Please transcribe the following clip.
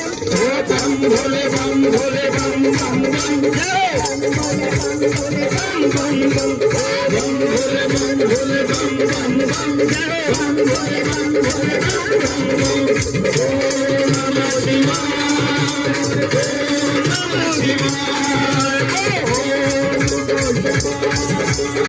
भोले बम भोले बम बम बम जय भोले बम भोले बम बम बम भोले बम भोले बम बम बम जय भोले बम भोले बम बम बम ओम नमः शिवाय ओम नमः शिवाय।